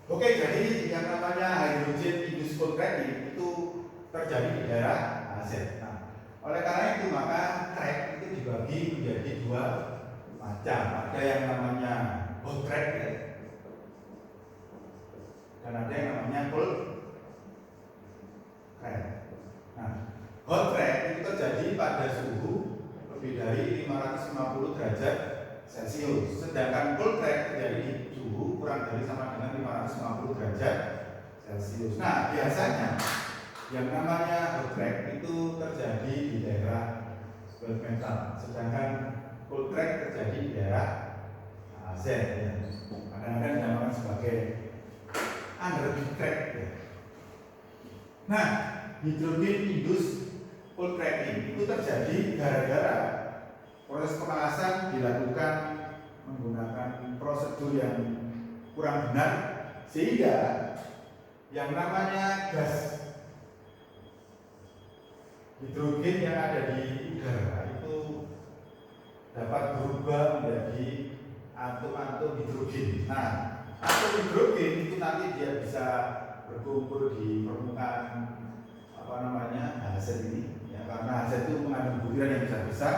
Oke, jadi yang namanya hydrogen induced cold cracking itu terjadi di daerah AZ. Nah, oleh karena itu maka crack itu dibagi menjadi dua macam. Ada yang namanya hot crack ya, dan ada yang namanya cold crack. Nah, hot crack itu terjadi pada suhu lebih dari 550 derajat Celcius, sedangkan cold crack terjadi di suhu kurang dari sama dengan 550 derajat Celcius. Nah, biasanya yang namanya hot crack itu terjadi di daerah spelt metal, sedangkan cold crack terjadi di daerah AZ ya. Kadang-kadang dinamakan sebagai underbit crack ya. Nah, hydrogen induced cold cracking itu terjadi gara-gara proses pemanasan dilakukan menggunakan prosedur yang kurang benar, sehingga yang namanya gas hidrogen yang ada di udara itu dapat berubah menjadi atom-atom hidrogen. Nah, atom hidrogen itu nanti dia bisa berkumpul di permukaan HZ ini ya, karena HZ itu mengandung butiran yang besar-besar,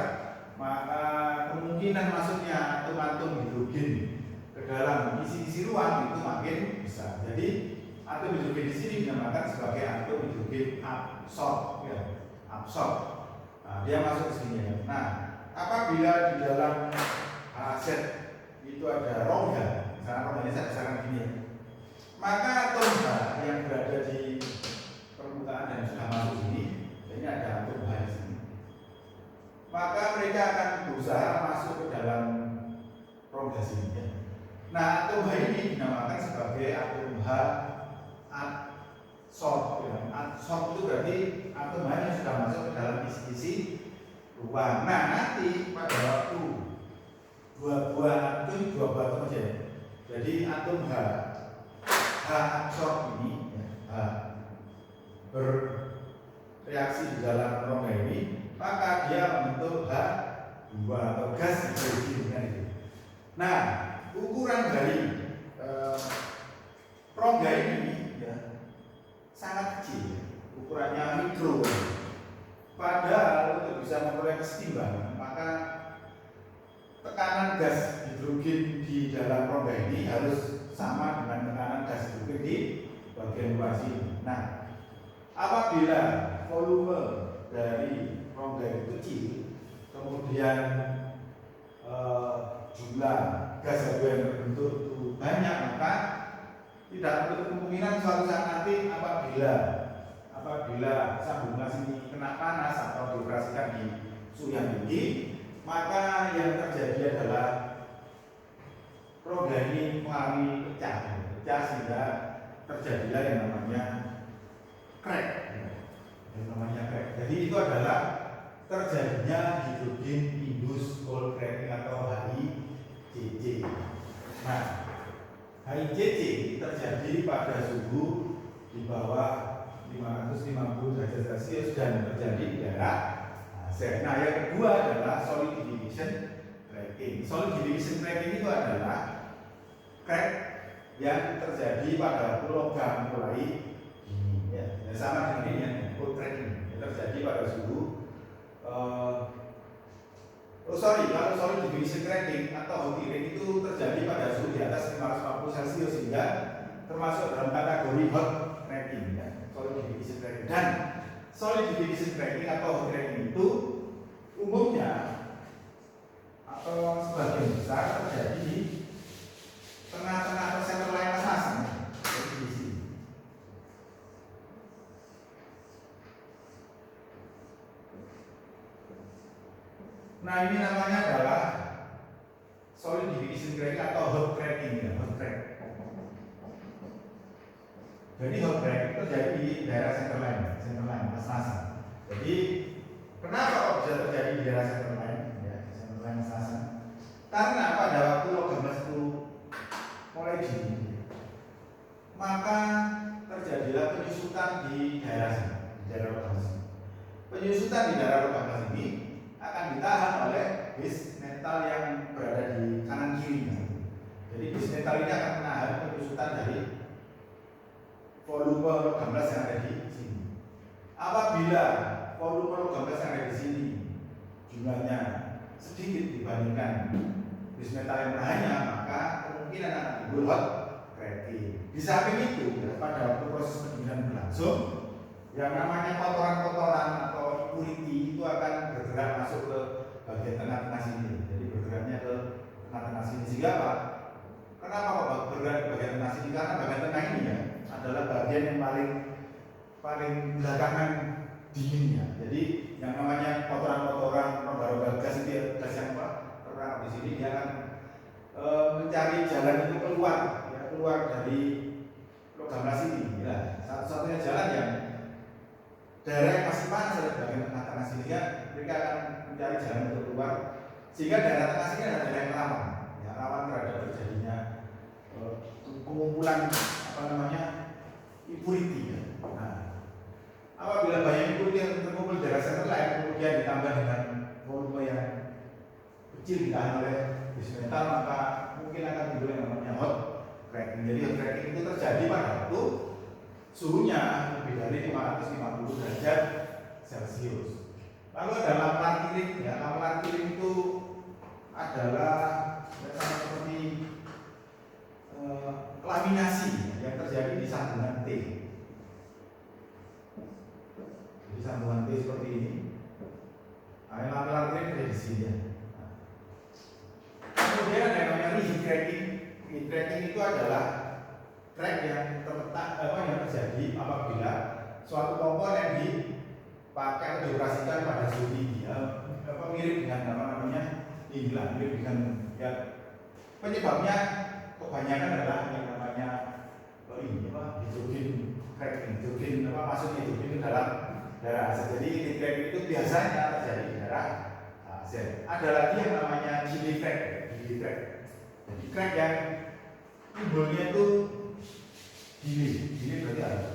maka kemungkinan masuknya atom-atom hidrogen ke dalam isi ruang itu makin besar. Jadi atom hidrogen di sini dinamakan sebagai atom hidrogen absorb ya, absorb. Nah, dia masuk ke sini ya. Nah, apabila di dalam HZ itu ada rongga, misalnya rongganya saya misalkan gini ya, maka atom H yang berada di permukaan dan sudah masuk sini, ini ada atom H di sini, maka mereka akan berusaha masuk ke dalam rongga sini ya. Nah, atom H ini dinamakan sebagai atom H adsorb ya. Adsorb itu berarti atom H yang sudah masuk ke dalam isi ruang. Nah, nanti pada waktu dua buah atom aja ya. Jadi atom H adsorb ini ya, bereaksi di dalam rongga ini, maka dia membentuk H2 atau gas hidrogen itu. Nah, ukuran dari rongga ini ya, sangat kecil, ukurannya mikro. Padahal untuk bisa memperoleh kesetimbangan, maka tekanan gas hidrogen di dalam rongga ini harus sama dengan tekanan gas hidrogen di bagian luar sini. Nah, apabila volume dari rongga itu kecil, kemudian jumlah gas H2 yang terbentuk itu banyak, maka tidak menutup kemungkinan suatu saat nanti apabila sambungan sini kena panas atau dioperasikan di suhu yang tinggi, maka yang terjadi adalah rongga ini mengalami pecah sehingga terjadilah yang namanya crack. Jadi itu adalah terjadinya hydrogen induced cold cracking atau HICC. Nah, HICC terjadi pada suhu di bawah 550 derajat Celcius dan terjadi di daerah AZ. Nah, yang kedua adalah solidification cracking. Solidification cracking itu adalah crack yang terjadi pada logam mulai ini ya, sama dengan ini ya, cold cracking yang terjadi pada suhu kalau solidification cracking atau hot cracking itu terjadi pada suhu di atas 550 Celcius, sehingga termasuk dalam kategori hot cracking ya, solidification cracking. Dan solidification cracking atau hot cracking itu umumnya atau sebagian besar terjadi di tengah-tengah reseptor lain panasan seperti di sini. Nah, ini namanya adalah solidification cracking atau hot cracking ya, hot crack. Jadi hot crack itu terjadi di daerah center line panasan. Jadi kenapa kok bisa terjadi di daerah center line ya, center line panasan? Karena pada waktu logam itu mulai dingin, maka terjadilah penyusutan di daerah sini, di daerah logam sini. Penyusutan di daerah logam ini akan ditahan oleh bis metal yang berada di kanan kirinya. Jadi bis metal ini akan menahan penyusutan dari volume logam las yang ada di sini. Apabila volume logam las yang ada di sini jumlahnya sedikit dibandingkan base metal yang lainnya, maka kemungkinan akan timbul hot cracking. Di samping itu, ya, pada waktu proses pendinginan berlangsung, yang namanya kotoran-kotoran atau impurity itu akan bergerak masuk ke bagian tengah-tengah sini. Jadi bergeraknya ke tengah-tengah sini. Sehingga apa? Kenapa kok bergerak ke bagian tengah sini? Karena bagian tengah ini ya adalah bagian yang paling belakangan dinginnya. Jadi yang namanya kotoran-kotoran, rongga-rongga gas itu ya, gas yang terperangkap di sini, dia akan mencari jalan itu keluar, ya, keluar dari logam las ini. Ya, satu-satunya jalan yang daerah yang masih panas ada di bagian tengah-tengah sini, ya, mereka akan mencari jalan untuk keluar. Sehingga daerah tengah sini ada daerah yang rawan, ya, rawan terhadap terjadinya pengumpulan impurity. Ya. Nah, apabila banyak impurity yang terkumpul di daerah senter lain, kemudian ditambah dengan volume yang kecil ditahan oleh base metal, maka mungkin akan timbul yang namanya hot cracking. Jadi hot cracking itu terjadi pada waktu suhunya lebih dari 550 derajat Celcius. Lalu ada lapisan kirim, ya, lapisan kirim itu adalah seperti laminasi yang terjadi di sambungan T. Jadi sambungan T seperti ini. Nah, lapisan kirim ada di sini. Ya. Kemudian ada yang namanya rigid cracking. Rigid cracking itu adalah crack yang terletak yang terjadi apabila suatu komponen dipakai atau dioperasikan pada suhu tinggi, ya, mirip dengan mirip dengan, ya, penyebabnya kebanyakan adalah yang namanya hidrogen cracking. Hidrogen masuknya hidrogen ke dalam darah aset. Jadi rigid cracking itu biasanya terjadi di darah aset. Ada lagi yang namanya Gilly crack. Jadi crack yang timbulnya itu Gilly berarti apa?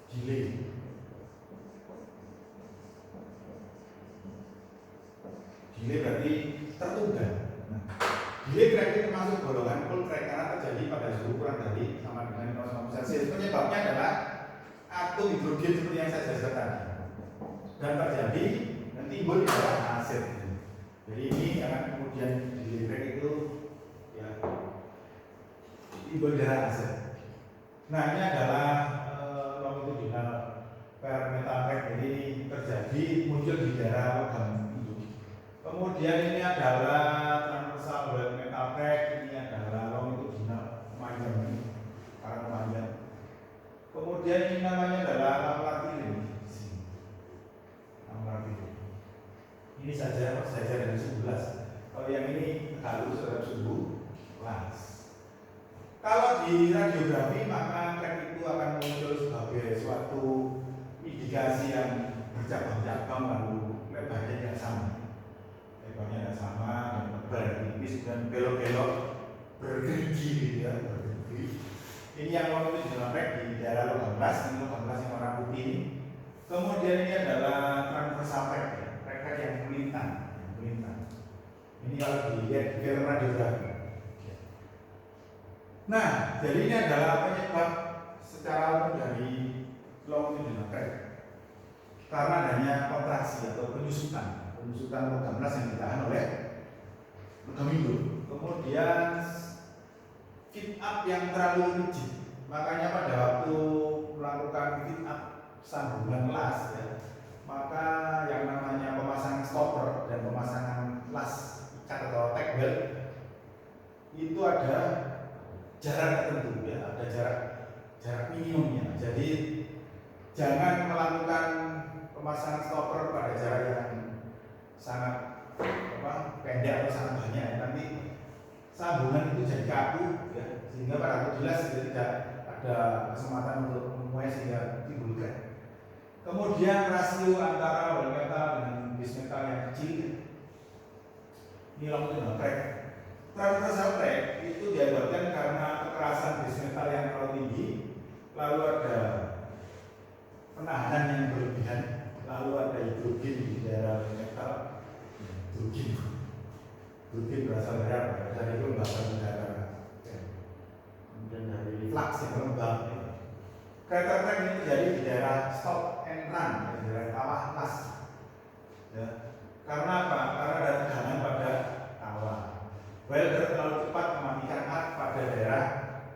Gilly berarti tertunggal. Nah, Gilly crack itu termasuk golongan full crack karena terjadi pada suhu kurang dari sama dengan 0,1 Celcius. Penyebabnya adalah atom hidrogen seperti yang saya jelaskan tadi, dan terjadi dan timbul di dalam aset. Jadi ini akan kemudian Gilly crack itu, ya, timbul di dalam aset. Nah, ini adalah longitudinal per metal crack. Jadi terjadi muncul di daerah logam. Kemudian ini adalah transversal weld metal crack, ini adalah longitudinal panjang, karang panjang. Kemudian ini namanya adalah lapisan kirim. Ini saja dari suhu belas. Kalau yang ini halus terhadap suhu belas. Kalau di radiografi, maka crack itu akan muncul sebagai suatu indikasi yang bercabang-cabang lalu lebarnya yang sama. Lebarnya sama dan tebal tipis dan belok-belok bergerigi, ya, bergerigi. Ini yang waktu itu crack di daerah logam las, ini logam las yang warna putih ini. Kemudian ini adalah transversal crack, ya, crack yang melintang. Ini kalau dilihat di film radiografi. Nah, jadi ini adalah penyebab secara umum dari longitudinal crack karena adanya kontraksi atau penyusutan logam las yang ditahan oleh logam hidup. Kemudian fit up yang terlalu rigid, makanya pada waktu melakukan fit up sambungan las, ya, maka yang namanya pemasangan stopper dan pemasangan las ikat atau tack weld itu ada jarak tertentu, ya, ada jarak minimumnya. Jadi jangan melakukan pemasangan stopper pada jarak yang sangat pendek atau sangat banyak, nanti sambungan itu jadi kaku, ya, sehingga pada waktu jelas tidak ada kesempatan untuk memuai sehingga timbul crack. Kemudian rasio antara weld metal dengan base metal yang kecil, ini longitudinal crack. Transversal crack itu diakibatkan karena kekerasan base metal yang terlalu tinggi, lalu ada penahanan yang berlebihan, lalu ada hidrogen di daerah metal. Hidrogen berasal dari apa? Dari kelembaban udara. stop and run, daerah kawah las. Ya. Karena apa? Karena ada tekanan pada kawah. Welder terlalu cepat mematikan arc pada daerah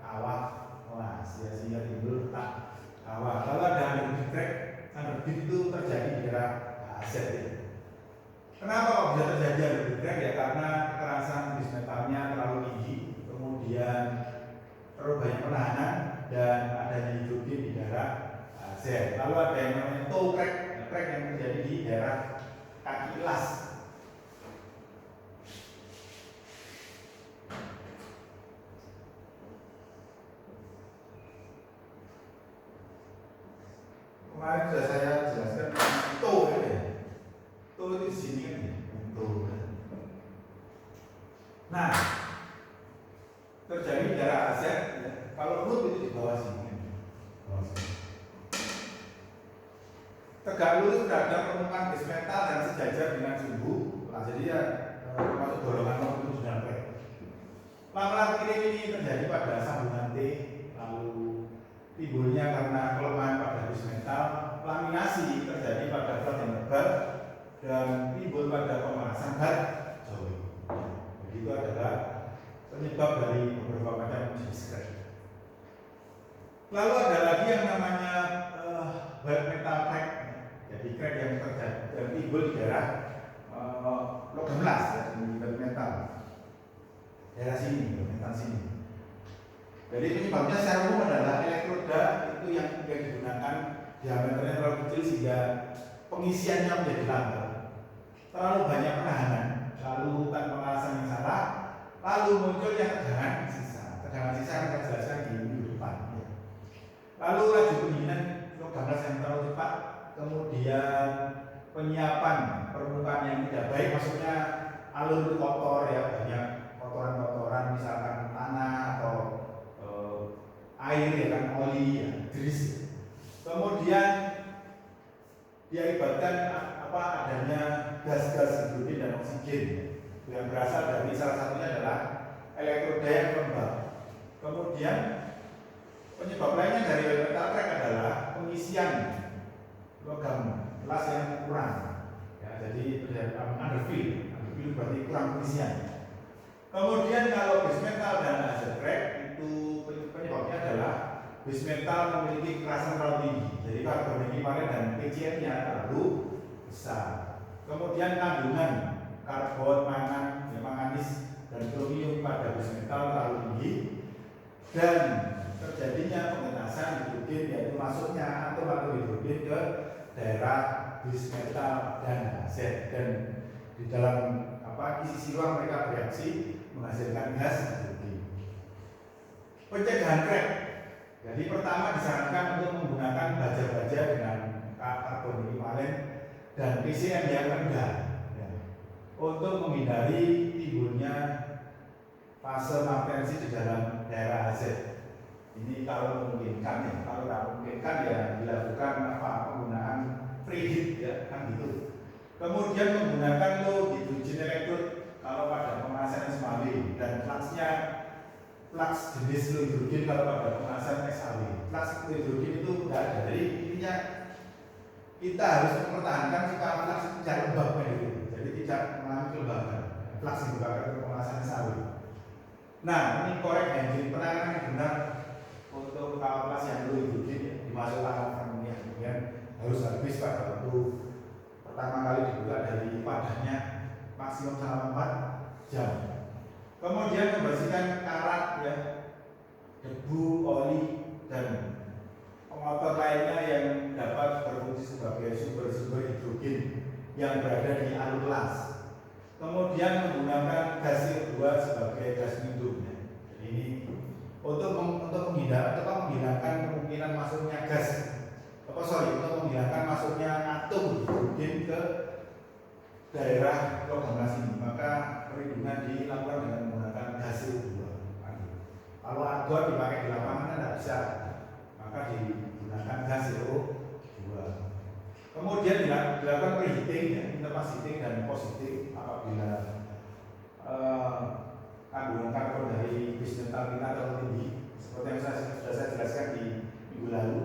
kawah las, ya, sehingga timbul retak kawah. Lalu ada underbeat crack. Underbeat itu terjadi di daerah aset. Ya. Kenapa kok bisa terjadi underbeat crack? Ya karena kekerasan bis metalnya terlalu tinggi, kemudian terlalu banyak penahanan dan adanya hidrogen di daerah aset. Lalu ada yang namanya toe crack, crack yang terjadi di daerah kaki las. Kemarin sudah saya jelaskan toe ya. Toe itu di sini kan ya, toe. Nah, terjadi di daerah aset. Ya. Kalau root itu di bawah sini. Bawah sini. Tegak lurus terhadap permukaan base metal dan sejajar dengan sumbu. Nah, jadi ya termasuk golongan nomor 7 Lama-lama ini terjadi pada sambungan T, lalu timbulnya karena kelemahan pada base metal, laminasi terjadi pada flat yang tebal dan timbul pada pemanasan hard joint. Begitu adalah penyebab dari beberapa macam jenis crack. Lalu ada lagi yang namanya white metal crack. Jadi crack yang terjadi dan timbul di daerah logam las, ya, di metal. Daerah sini, metal sini. Jadi penyebabnya secara umum adalah elektroda itu yang digunakan diameternya terlalu kecil sehingga pengisiannya menjadi lambat. Terlalu banyak penahanan, lalu tanpa alasan yang salah, lalu muncul yang tegangan sisa. Tegangan sisa akan saya jelaskan di minggu depan. Ya. Lalu laju pendinginan logam las yang terlalu cepat, kemudian penyiapan permukaan yang tidak baik, maksudnya alur itu kotor ya, banyak kotoran-kotoran misalkan tanah atau air ya kan, oli ya, grease. Kemudian diakibatkan adanya gas-gas hidrogen dan oksigen yang berasal dari salah satunya adalah elektroda yang lembab. Kemudian penyebab lainnya dari metal crack adalah pengisian logam las yang kurang. Ya, jadi underfill berarti kurang pengisian. Kemudian kalau base metal dan aset crack itu penyebabnya adalah base metal memiliki kekerasan terlalu tinggi. Jadi karbon ekivalen dan PCM-nya terlalu besar. Kemudian kandungan karbon, manganis dan kromium pada base metal terlalu tinggi dan terjadinya pengentasan hidrogen, yaitu masuknya atom hidrogen ke daerah base metal dan aset, dan di dalam isi ruang mereka bereaksi menghasilkan gas hidrogen. Pencegahan crack. Jadi pertama disarankan untuk menggunakan baja-baja dengan karbon ekivalen dan PCM yang rendah, ya, untuk menghindari timbulnya fase maltensi di dalam daerah aset. Ini kalau memungkinkan ya, kalau tak memungkinkan ya dilakukan penggunaan preheat ya kan gitu. Kemudian menggunakan low hydrogen electrode kalau pada pemanasan SMAW dan fluxnya flux jenis low hydrogen kalau pada pemanasan SAW. Flux low hydrogen itu tidak ada. Jadi intinya kita harus mempertahankan supaya flux tidak lembab gitu. Jadi tidak mengalami kelembaban. Flux yang dibakar ke pemanasan SAW. Nah, ini korek engine penanganan yang benar untuk flux yang low hydrogen ya, dimasukkan amonia, kemudian harus habis pada waktu pertama kali dibuka dari wadahnya maksimum selama 4 jam. Kemudian membersihkan karat ya, debu, oli dan pengotor lainnya yang dapat berfungsi sebagai sumber-sumber hidrogen yang berada di alur las. Kemudian menggunakan gas CO2 sebagai gas minum. Jadi ini untuk menghilangkan kemungkinan masuknya untuk menghilangkan masuknya atom hidrogen ke daerah logam las ini, maka perlindungan dilakukan dengan menggunakan gas CO2. Kalau argon dipakai di lapangan kan tidak bisa, maka digunakan gas CO2. Kemudian dilakukan preheating ya, interface heating dan post heating apabila kandungan karbon dari base metal kita terlalu tinggi, seperti yang sudah saya jelaskan di minggu lalu.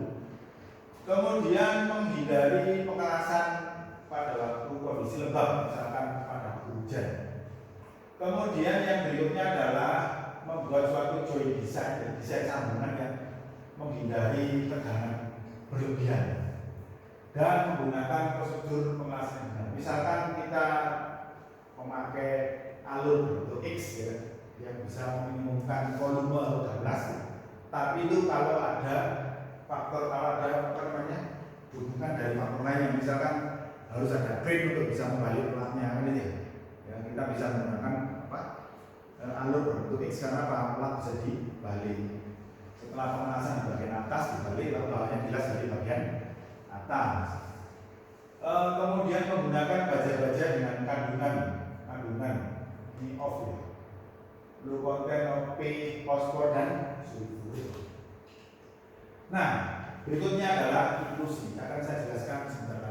Kemudian menghindari pengerasan pada waktu kondisi lembab, misalkan pada waktu hujan. Kemudian yang berikutnya adalah membuat suatu joint design sambungan yang menghindari tegangan berlebihan dan menggunakan prosedur pengerasan yang benar. Misalkan kita memakai alur bentuk X ya, yang bisa meminimumkan volume atau gas, tapi itu kalau ada faktor hubungan dari faktor lain yang misalkan harus ada crane untuk bisa membalik pelatnya kan ini ya, kita bisa menggunakan alur berbentuk X karena pelat bisa dibalik. Setelah pemanasan di bagian atas dibalik, lalu bawahnya bilas dari bagian atas. Kemudian menggunakan baja-baja dengan kandungan ini off ya, low content of P, fosfor dan sulfur. Nah, berikutnya adalah inklusi. Akan saya jelaskan sebentar